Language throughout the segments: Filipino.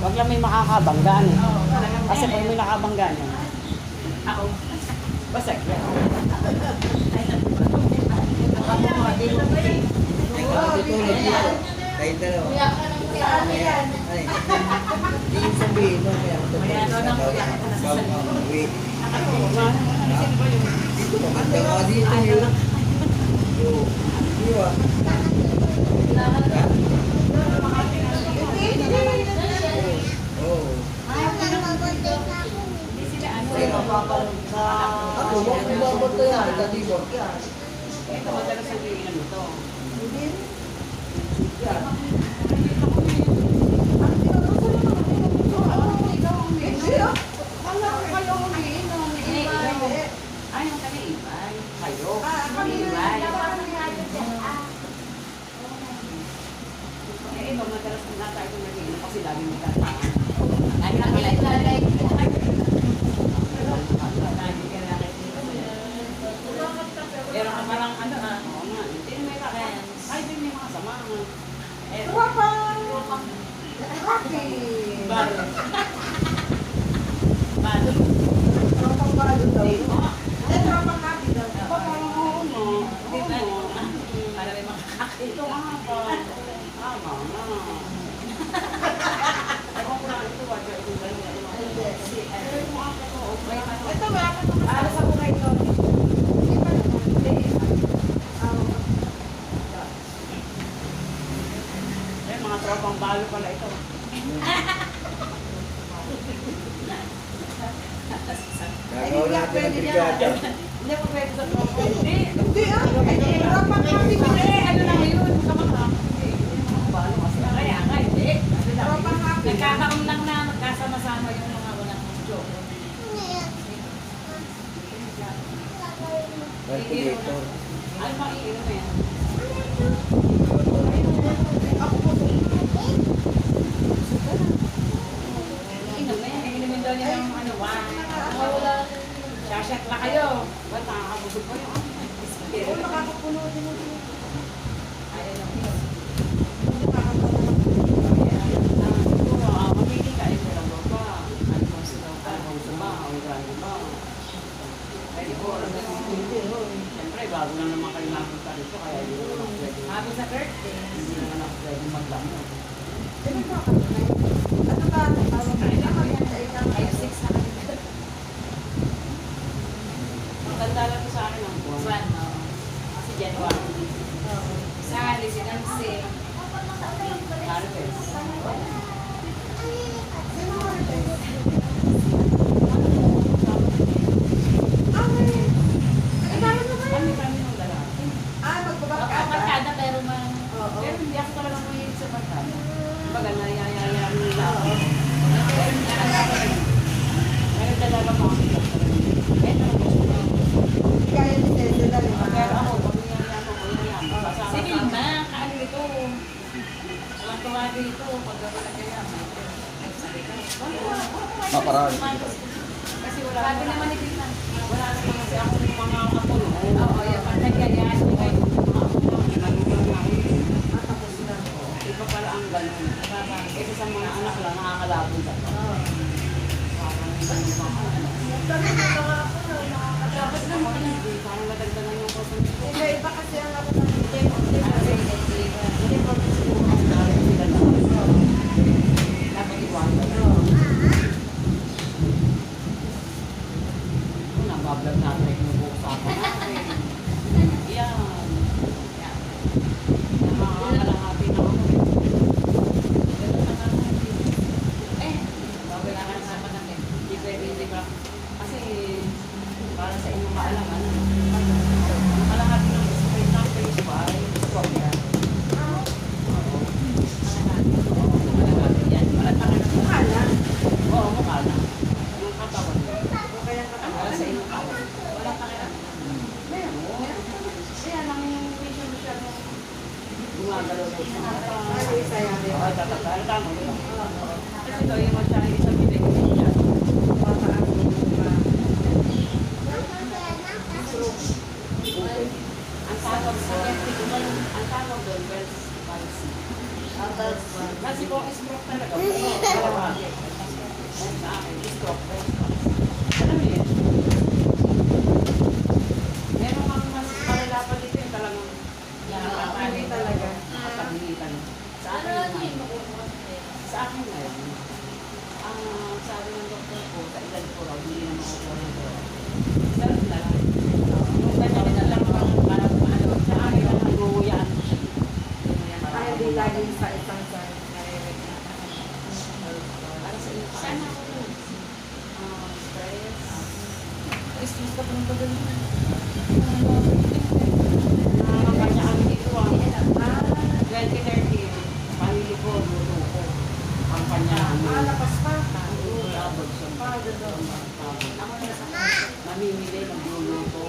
Wag lang may makakabanggaan eh. Kasi pag may nakabanggaan yan. Ako. Basag. Kahit dalawa. Hindi yung sabihin mo. Wait. Maganda ka dito yun. Di ba? Oo. Ako, wag mo babantay yan. Nagkatibot yan. Ito madalas ang iinan mo to. Ay, yung kaniibay. Kayo. Kaniibay. Eh, ito madalas ang nata ito nag-iinan kasi lagi mo tataan. Ay, nakilay. Pero parang ano ha? Oo nga. Hindi may kakain. Ay, din may mga sama. Balo. Dito. Para may makakakita. Ito nga pa. Tama na. Ewan ko lang ito. Wadya ito ba yung Alas ako kayo ito. eh, mga tropang balo pala ito. Gagawa natin ang brigada. Hindi mo pwede sa tropa. Hindi. Ano na ngayon? Kamakak. Balo kasi. Kaya nga, hindi. Nagkakaroon lang na magkasama-sama yung mga walang joke. Calculator. Ano bang iinom na yan? Inom na yan. Inumin daw niya ng ano, wine. Shashak na kayo. Ba't nakakabusog ko yun? Ayaw lang yun. Mamili ka ito lang ba? Alfonso ba? O Grande ba? Ay, di ko alam na siyempre, bago lang naman kayo napunta rito, kaya hindi ko naman pwede. Happy sa birthday. Hindi naman ako pwede maglamot. Ay, 6 na kami. Ang ganda lang ko sa akin ang buwan. One, no? Kasi January. Sa residency. Harvest. Kami ng lalaki. Barkada pero Pero hindi ako talaga mahilig sa barkada. Baga, nayayayaan nila ako. Pero talaga mga kita. Ito ang gusto ko. Pero ako, pag niyayaan ako, kasama si ka. Vilma, kaano ito? Walang tuwa dito. Pagkabala kaya. Maparaan. Kasi wala Sabi naman naman ni Vilma. wala naman kasi ako yung mga apo no. Oo, yung pag nagyayaan ko kayo. Iba pala ang ganun. Kasi sa mga anak lang, nakakalabon ka. Dapat naman. Parang nadagdagan yung kosan. Iba kasi ang ako Dapat iwanan. Kung nabablog natin, nag-uusapan natin. Yan. Nakakalahati na ako. Kailangan sama namin. Hindi pwede, hindi ba? Kasi, para sa inyong kaalaman, kalahati ng straight ng face ba ay swab yan. Oo. Yan, malatakan ng mukha lang. Oo, mukha lang. Yung katawan mo. Wala sa inyong katawan. Walang pakiram. Meron. Kaya lang yung vision mo siya nung gumagalaw ko siya. Oo, tatagdaan. Tama yun. Kasi ito, yung masyari isang binigay niya. Ang tawag doon, Bell's palsy. Kasi kung stroke talaga, kalawagi. Kung sa akin, stroke. Alam mo yun? Meron kang mas malala pa dito yung talagang Hindi talaga. nakapagilitan. Sa akin ngayon. Sa akin ngayon, ang sabi ng doktor ko, sa edad ko raw, hindi na makukuha ng ko. Sarap na lang. Yung ganyan na lang parang ano, sa akin lang naguyaan ko siya. Ay, hindi lagi sa isang side. Para sa iyo, sana ako nun. Stress. Stress ka pa ng pagdating. Kampanya kami dito ah. 2013, pamili ko, luto ko. Kampanya kami. Lakas pa. Ako namimili, nagluluto.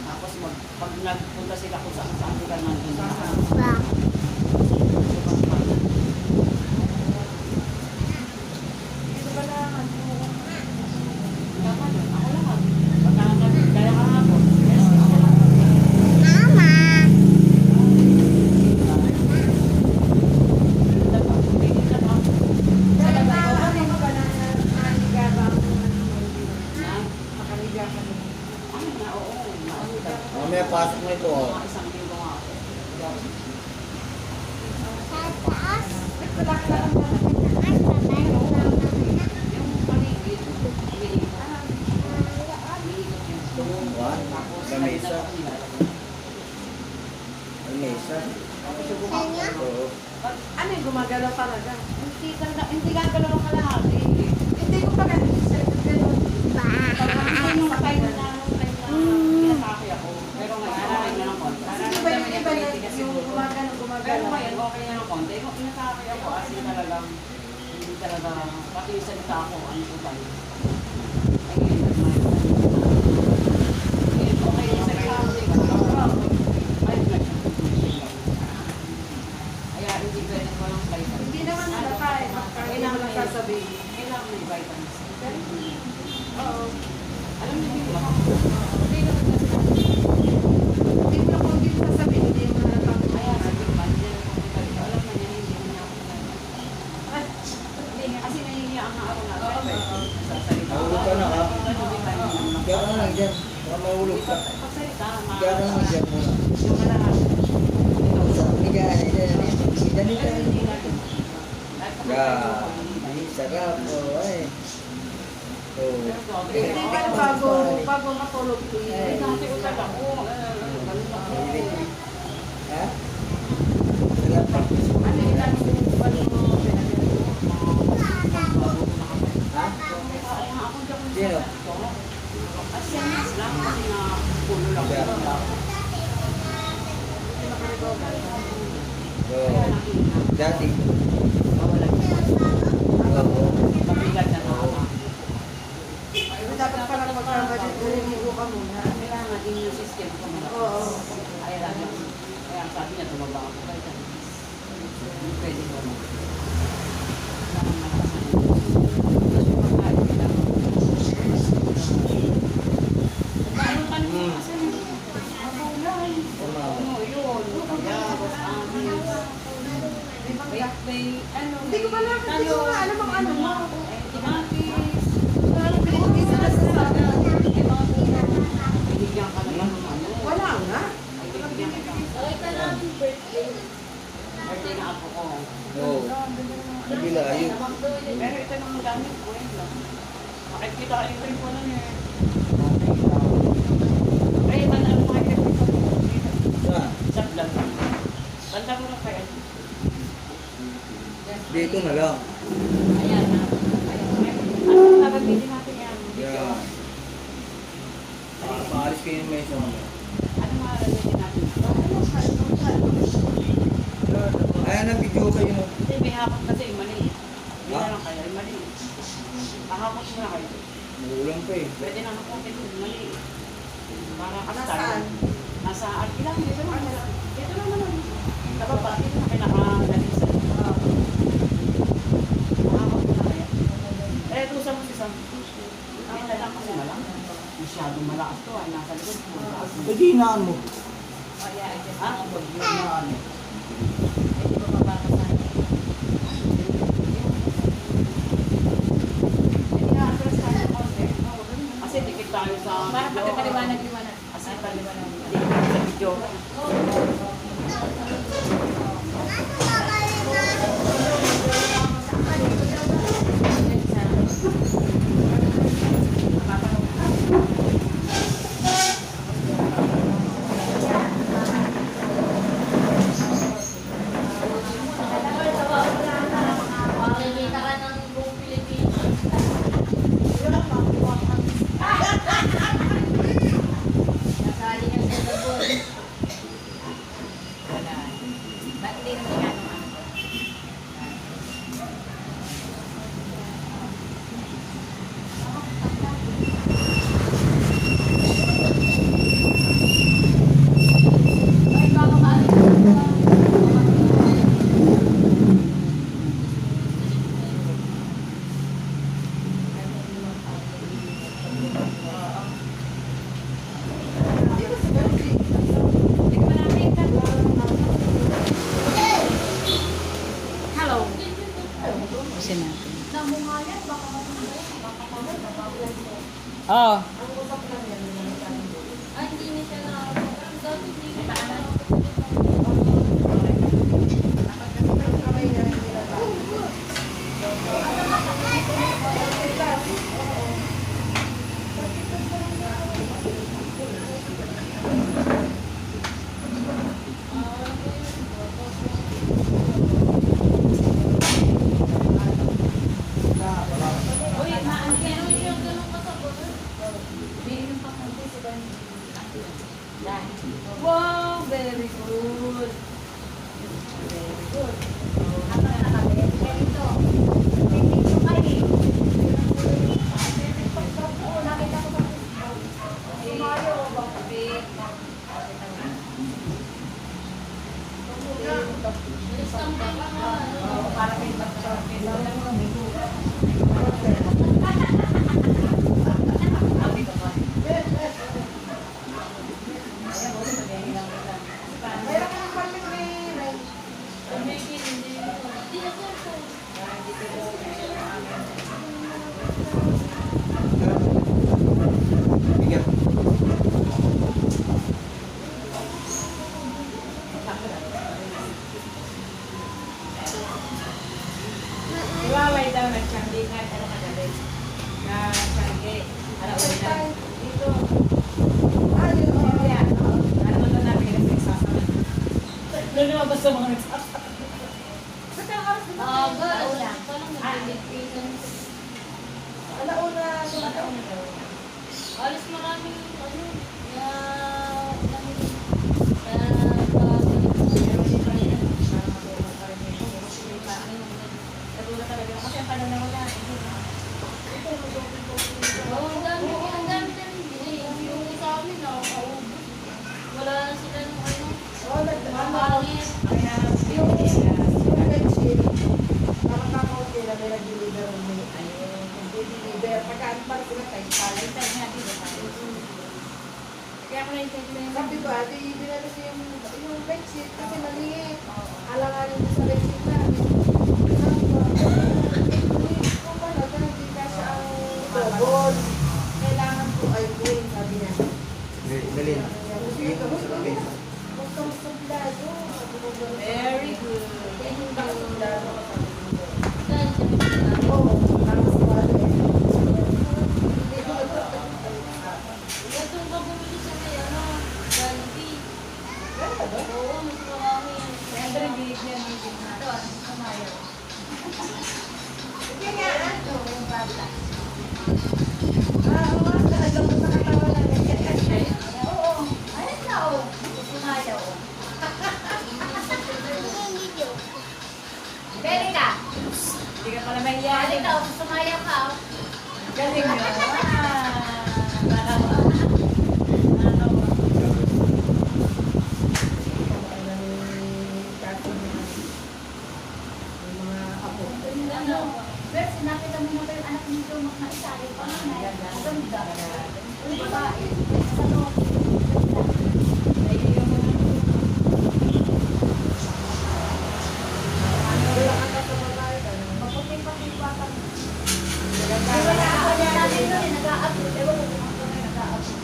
Tapos pag nagpunta sila kung saan sila nandun. Dito ba lang? Ako lang. Kaya kahapon. Mamaya pasok mo ito. Oh. Isang linggo nga ako. Yung paligid, umiikot. Umiikot yung One. tapos May mesa. May mesa. Oo. Ano yung gumagalaw talaga? Hindi gagalaw ka lahat eh. Hindi ko pa ganun. Yung matay na pinatake ako. Pero ngayon, nararin na ng konti. Kasi iba yung iba yung gumagalaw, Pero gumagalaw. ngayon, okay na ng konti. Yung pinatake ako, as in talagang, hindi talaga, pati yung salita ako, ano po tayo. Ay, ngayon, okay yung salita ako. Ay, kaya hindi pwede ko lang vitamin. Hindi naman halata eh. Kailangan lang sasabihin. Kailangan may vitamins. Oo. Alam niyo yung Hindi naman kasi. Hindi mo lang kung hindi mo sasabihin, hindi mo na lang. kaya sabi ko ba, hindi na ako dito. Alam na niya, hindi mo niya ako hindi nga, kasi nahihiya ang ako na. Sasalita. Nahulog ka na ka. Kaya ka lang dyan. Baka mahulog ka. Pagsalita, Kaya ka lang dyan muna. yung kalahat. Higa, higa. Higa, higa. Hindi natin. Yeah. Sarap. Oh, ay. Oh. Hindi ka bago matulog. Eh, dati ko talaga ako. Ha? Sarap. Ano yung lang yung bali mo Ha? Sino? Kasi lang kasi na pulo lang. Oh. Dati. Oo. Mabigat na ako. dapat pala magkabadit ko rin higo ka muna. Kailangan din yung system ko muna. Oo. Kaya lagi ako. Kaya ang sabi niya, tumaba ako. Kaya sabi, hindi pwede ko na. Kailangan malakasan yung kasi yung pagkain, kailangan. Paano ka naman kasi mabulay. Ano yun? Kaya, bas amin. May ano, Hindi ko pala, hindi ko nga alam ang ano mo. Timatis. Hindi sa nasasabi. Binigyan ka naman ng ano. Wala nga. Ay, binigyan kita. Birthday na ako ko. Oo. Kabila, ayun. Pero ito naman gamit ko yun lang. Makikita ka yung ko lang eh. Ay, iba na ang makikita ko dito. Ah, Sa vlog. Banda mo lang kaya. dito na lang. Ayan na. Ano nababili natin yan? Yeah. Paalis kayo yung mesa mo. Ano mababili natin? Ayan ang video kayo mo. Hindi, may hapon kasi maliit. Hindi Ha? na lang kaya, maliit. Pahapon mo na kayo. Magulang pa eh. Pwede na nakutin yung maliit. Para Nasaan? Nasa Alpilang, dito lang. Dito lang naman. Sa baba, dito na pinakagaling sa pahapon mo na kaya. Eh, tusa mo si Sam. Ay, lang kasi malaki. Masyadong malakas to ay nasa likod mo. Paginaan mo. Ha? Paginaan mo. Hindi ba mababa sa Paliwanag. Kasi paliwanag. Sa video. Makikita ka ng buong Pilipinas. Nasali ka sa labon. Wala. Ba't hindi naman yan ang ano? Ay, baka maalit. Hello. Kasi natin. Namungayan, baka mamaya, baka mamaya, nabawal ko. Oh. Ay, hindi na siya nakakapag. Dati hindi na siya Uy, maan Pero yung ganun kasabot. Wow, very good. Very good. Para may Bigyan. Iwaway daw na tiyangge kahit ano kagabi. Na tiyangge. Alauna na. Dito. Kaya, ano mo na namin kasi nagsasabi. Doon lumabas sa mga nagsasabi. Alauna daw. Alis maraming ano, Natulog talaga. Kasi ang tagal na wala. ang dami na rin din eh. Yung sa amin, nakakaubos. Wala na sila ng ano, mapangit. Yung bedsheet, nakakakaunti na may nag-deliver mo. Nag-deliver. Pagkaan pa sila tayo pala. Kaya ko na-intend Sabi ko, ate, binalo ko yung bedsheet kasi maliit. Alanganin mo sa bedsheet namin. Sabi ko, kung pala, hindi kasi ang double. Kailangan ko ay queen, sabi niya. Dalhin. Bigyan ko sa lapis. Huwag kang sublado. Sabi ko, Very good. Kaya yung baka sublado. Dahil sa Pilipinas. Oo, tapos wala eh. Ito ka bumili sa may ano, Jollibee. Oo, mas marami yan. Kaya ito rin binigyan ng gitna. Ito, ano, kamayo. Kaya nga, ano? Yung bata. Oo, alam mo sa katawan lang eh. Oo, ayun na o. Kumayo. Beli ka. Hindi ka pala Bali mahiyain. ka o, sumaya ka o. Galing yun. Ano? Pero sinakita mo na ba yung anak nito na isa, yung panganay? Maganda. Yung babae. Sa loob. Maputi-pati pa kami. Ewan na ako niya natin doon, nag-a-upload. Ewan ko kung ako na nag-a-upload.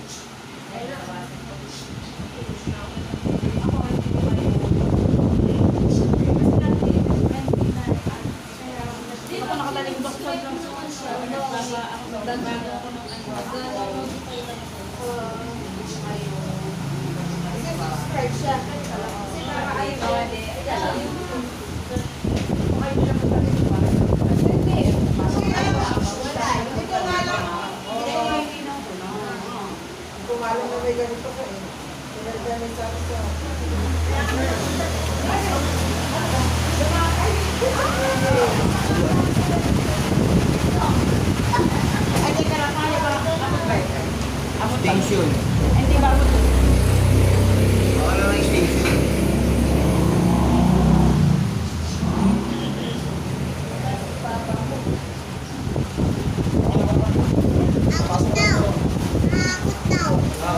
Dito ako nakataling doktor lang sa nagbago ako ng Subscribe siya. Kasi para ayaw. Kumalang na may ganito ka eh. Pinagdamit sa ako sa... Ay, teka lang, kaya ba? Amot ba ito? Amot ba? Extension. Hindi ba amot? Baka lang ang extension.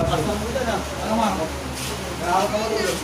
Pasok mo dyan ah. Ano ma? Kaya ka mo dito.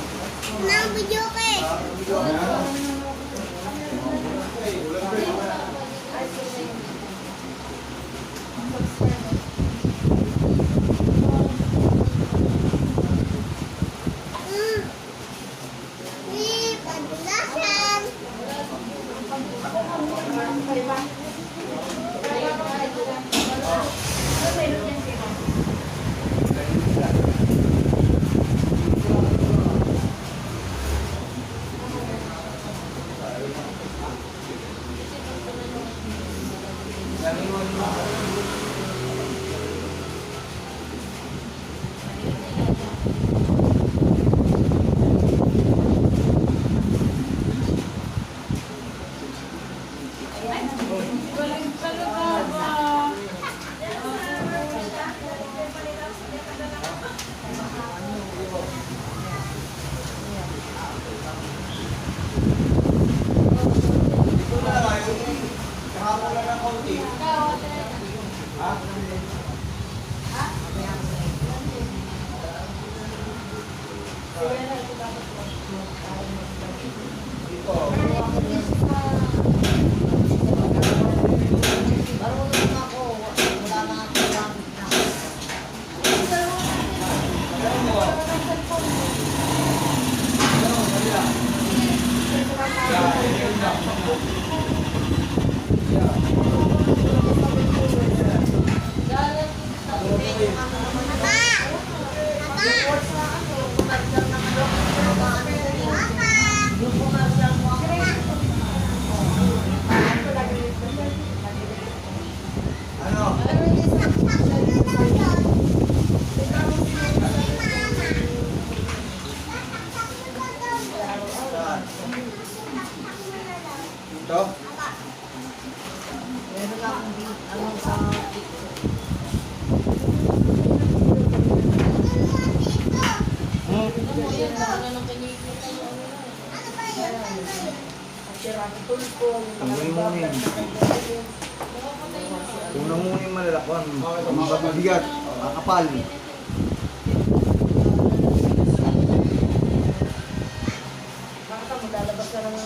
Kahapon lang ng konti. Ha? Dito. Ano? Saan? Dito? Tanggalin mo na yan. Una muna yung malalakwan. Mga mabigat. Kakapal. Bakit mo lalabas ka ng...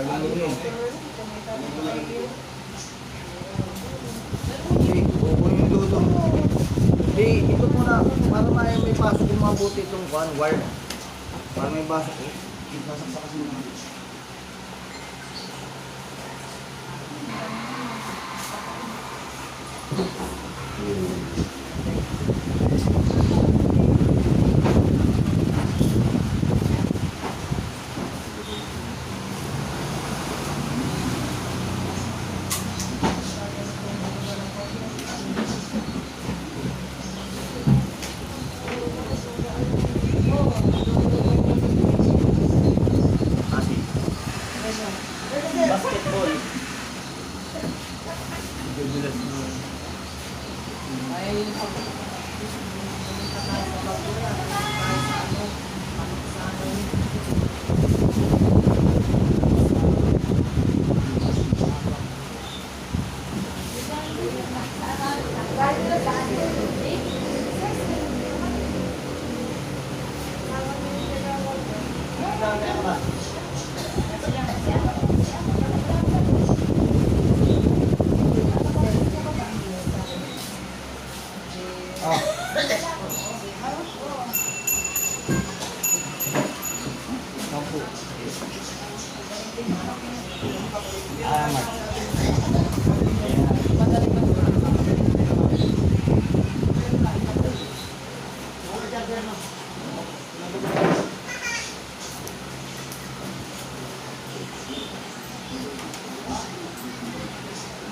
Galing mo yun. Hindi, kukunin yung dulo. Hindi, ito muna. Para may pasok yung mabuti itong wire. Para may pasok eh. Sasaksak kasi mo. Basketball. Dudulas mo.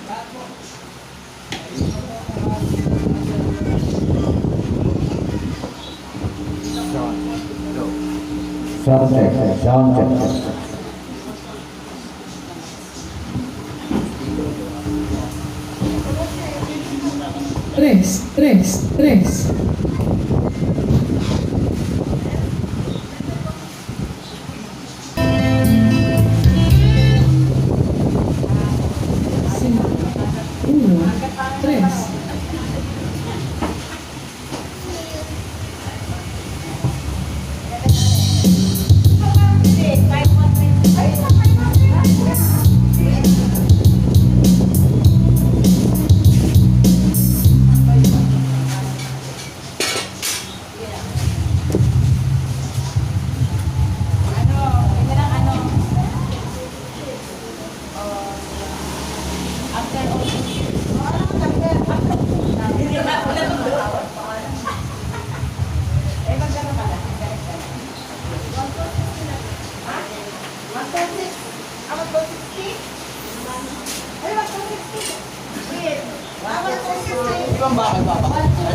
Sound check, sound check. Tres. Cinco, uno, tres.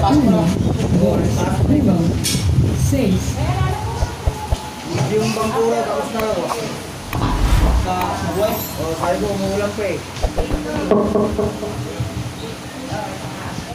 Uno, dos, arriba. Seis. Yung bangkura tapos na ako. Sa buwan. O, sabi ko, umuulan pa eh.